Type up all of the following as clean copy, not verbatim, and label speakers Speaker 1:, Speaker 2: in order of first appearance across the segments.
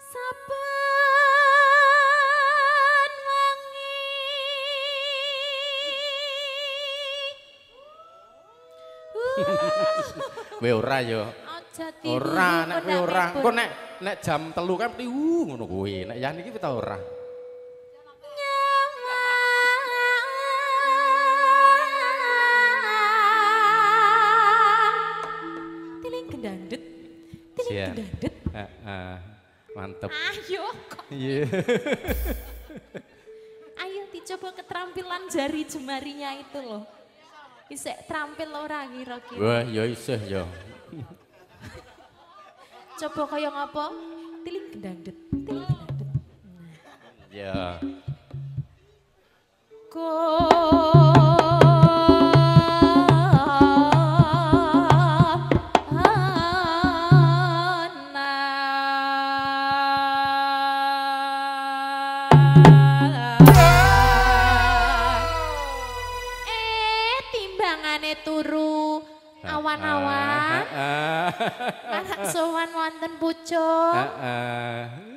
Speaker 1: Saben wengi
Speaker 2: Kowe ora ya.
Speaker 1: aja tiru.
Speaker 2: Ora nek kowe ora. Engko nek jam 3 kan mesti ngono kuwi. Nek yan iki ta ora.
Speaker 1: Tiling gendandet. Tiling gendandet.
Speaker 2: Heeh. Mantep.
Speaker 1: Ayo kok.
Speaker 2: Iya.
Speaker 1: Ayo dicoba keterampilan jari jemarinya itu loh. Isek terampil ora kira-kira.
Speaker 2: Wah, ya isih ya.
Speaker 1: Coba kaya ngapa? Tiling gendandet. Tiling gendandet.
Speaker 2: Ya.
Speaker 1: Timbangane turu awan-awan. Anak sowan wonten pucuk.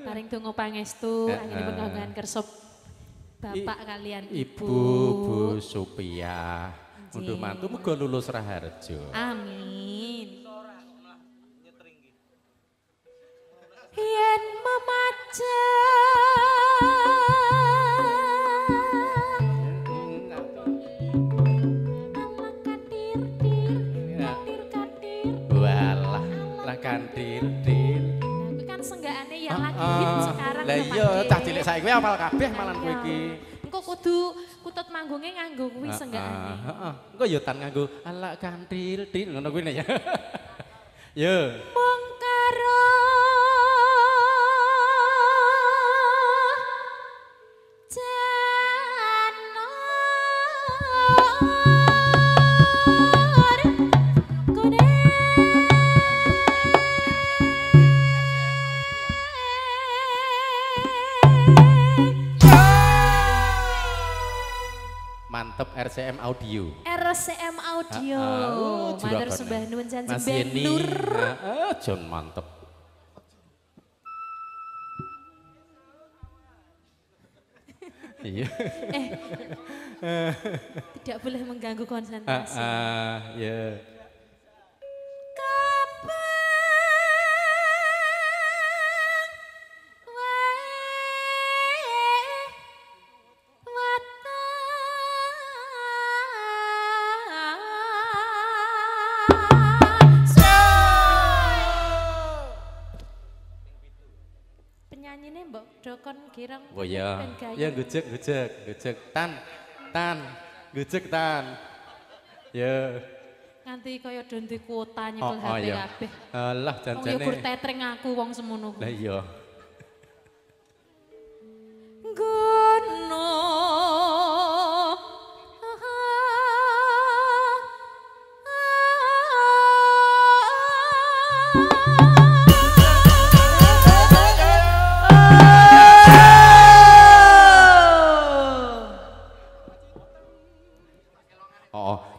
Speaker 1: Paring donga pangestu anggen penggawean kersa Bapak kalian Ibu.
Speaker 2: Bu Supia. Untuk mantu muga lulus Raharjo.
Speaker 1: Amin. Yen
Speaker 2: Walah, lah kandir.
Speaker 1: Kuwi kan senggaane ya lagi hit sekarang.
Speaker 2: Lah iya, cah cilik saiki kuwi apal kabeh malan kowe iki.
Speaker 1: Engko kudu kutut manggunge nganggo kuwi senggaane.
Speaker 2: Heeh. Engko ya tan nganggo ala kandir ngono kuwi ya. Yo.
Speaker 1: Mung karo
Speaker 2: Mantep RCM Audio.
Speaker 1: RCM Audio. Matur sembah nuwun janji
Speaker 2: Mas
Speaker 1: Ben
Speaker 2: Yeni.
Speaker 1: Nur.
Speaker 2: Jon mantep. Iya.
Speaker 1: Tidak boleh mengganggu konsentrasi.
Speaker 2: Ya.
Speaker 1: Penyanyine mbok dokon girang.
Speaker 2: Oh ya. Ya gujek. Tan. Gujek tan. Ya.
Speaker 1: Nganti kaya donde kuota nyekel HP
Speaker 2: iya.
Speaker 1: kabeh.
Speaker 2: Alah
Speaker 1: Wong
Speaker 2: janjane.
Speaker 1: ya gur tetring aku wong semono kuwi.
Speaker 2: Lah iya.
Speaker 1: Gono.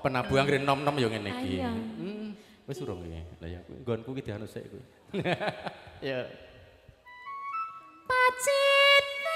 Speaker 2: Penabuhan ngene nom-nom ya ngene iki.
Speaker 1: Ayo.
Speaker 2: Wis urung iki. Lah ya nggonku ki dianu sik kuwi. Ya.
Speaker 1: Pacita.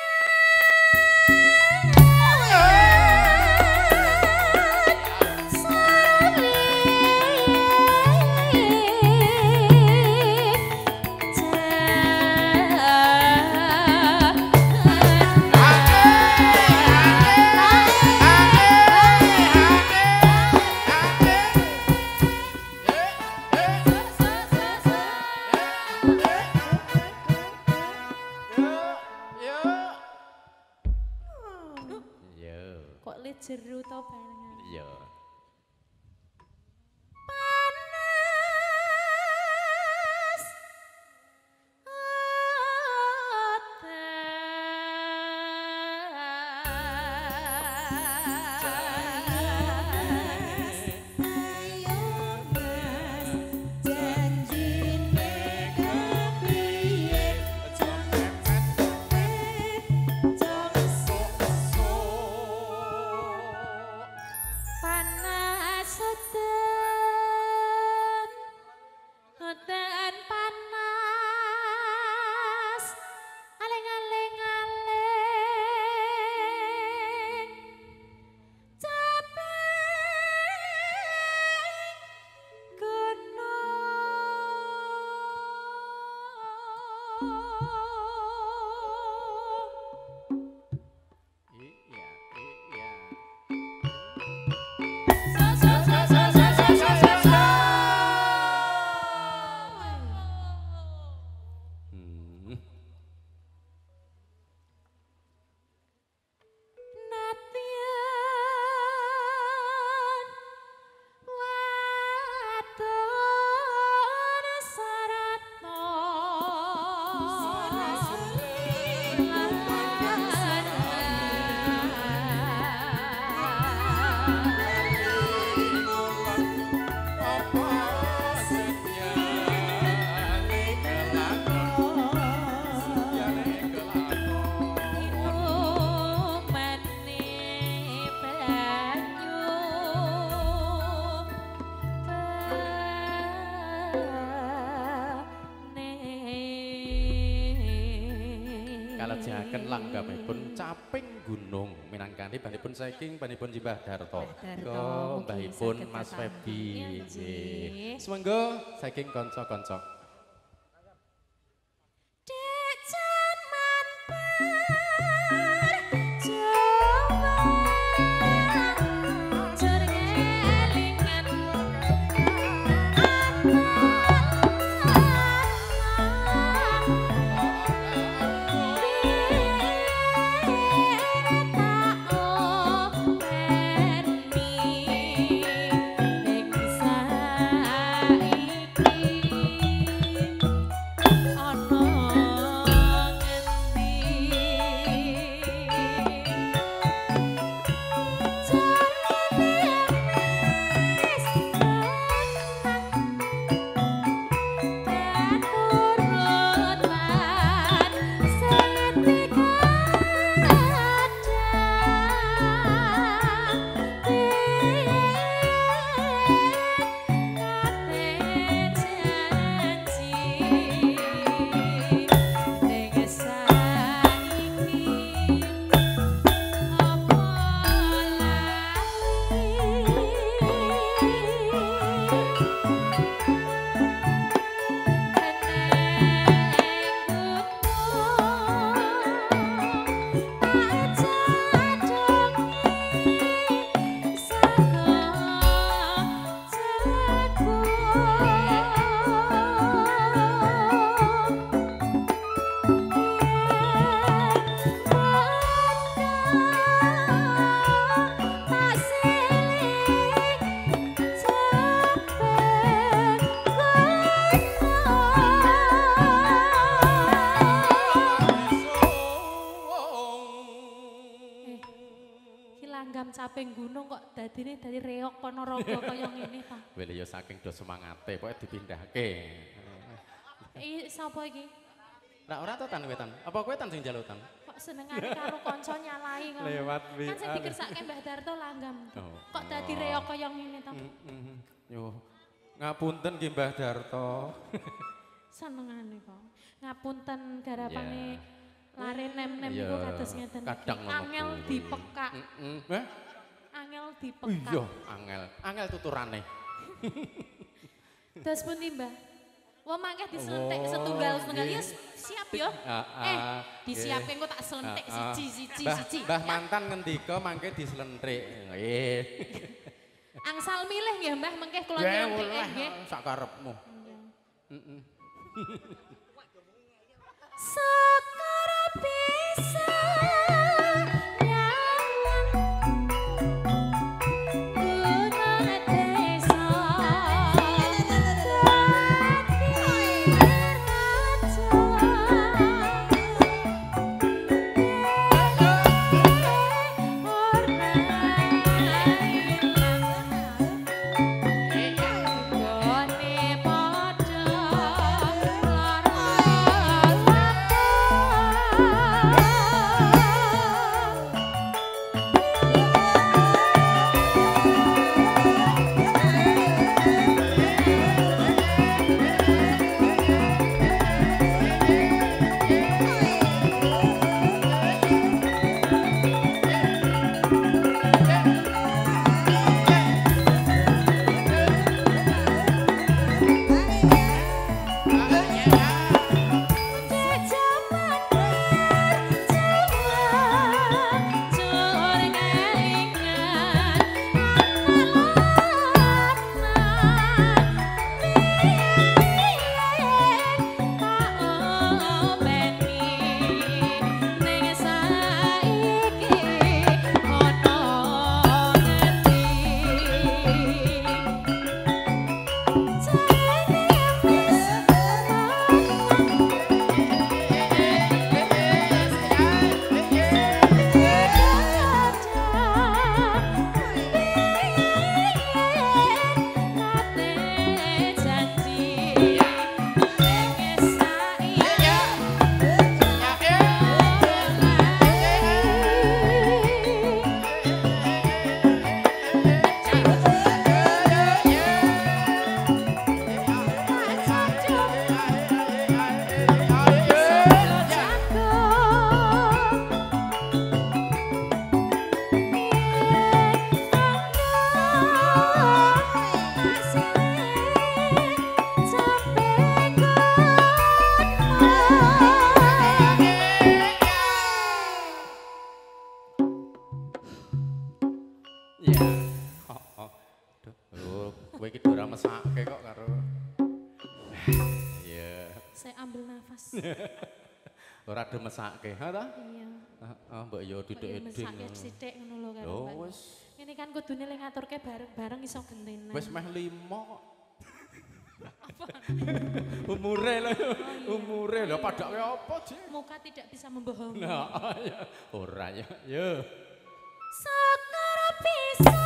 Speaker 1: Kok le jeru to barengan.
Speaker 2: Iya.
Speaker 1: Panas. Panas
Speaker 2: Kalajengaken langgamipun caping gunung minangkani panipun saking panipun Mbah Darto. Mbahipun Mas Febi. Nggih. Semenggo saking kanca-kanca.
Speaker 1: Caping gunung kok dadine dari reok Ponorogo kaya ngene ta.
Speaker 2: Wele ya saking do semangate pokoke dipindahke.
Speaker 1: Sapa iki?
Speaker 2: Lah ora to tan wetan. Apa kowe tan sing jalutan?
Speaker 1: Kok senengane karo kanca nyalai ngono.
Speaker 2: Lewat wi.
Speaker 1: Kan sing dikersake Mbah Darto langgam. Kok dadi reok kaya ngene ta?
Speaker 2: Yo. Ngapunten nggih Mbah Darto.
Speaker 1: Senengane kok. Ngapunten garapane lare nem-nem iku kados ngeten. Angel dipekak. Angel dipekak.
Speaker 2: Iya, angel tuturane.
Speaker 1: Terus pundi, Mbah? Wah mangke diselentik setunggal ya siap ya. Disiapke engko tak selentik siji.
Speaker 2: Mbah mantan ngendika mangke diselentik. Nggih.
Speaker 1: Angsal milih nggih Mbah mengke kula nyelentik nggih.
Speaker 2: Sakarepmu.
Speaker 1: Heeh. Sakara bisa Lara
Speaker 2: Ora demesake, ha ta?
Speaker 1: Iya.
Speaker 2: Heeh, mbok yo didek-edek.
Speaker 1: Mesake sithik ngono lho karo.
Speaker 2: Lho
Speaker 1: Mbak.
Speaker 2: wis.
Speaker 1: Ngene kan kudune le ngaturke bareng-bareng iso gentenan.
Speaker 2: Wis meh 5 kok. Umure lho, umure lho padake apa, Dik?
Speaker 1: Muka tidak bisa membohongi.
Speaker 2: Nah, ya. Ora ya. Yo.
Speaker 1: Sakara bisa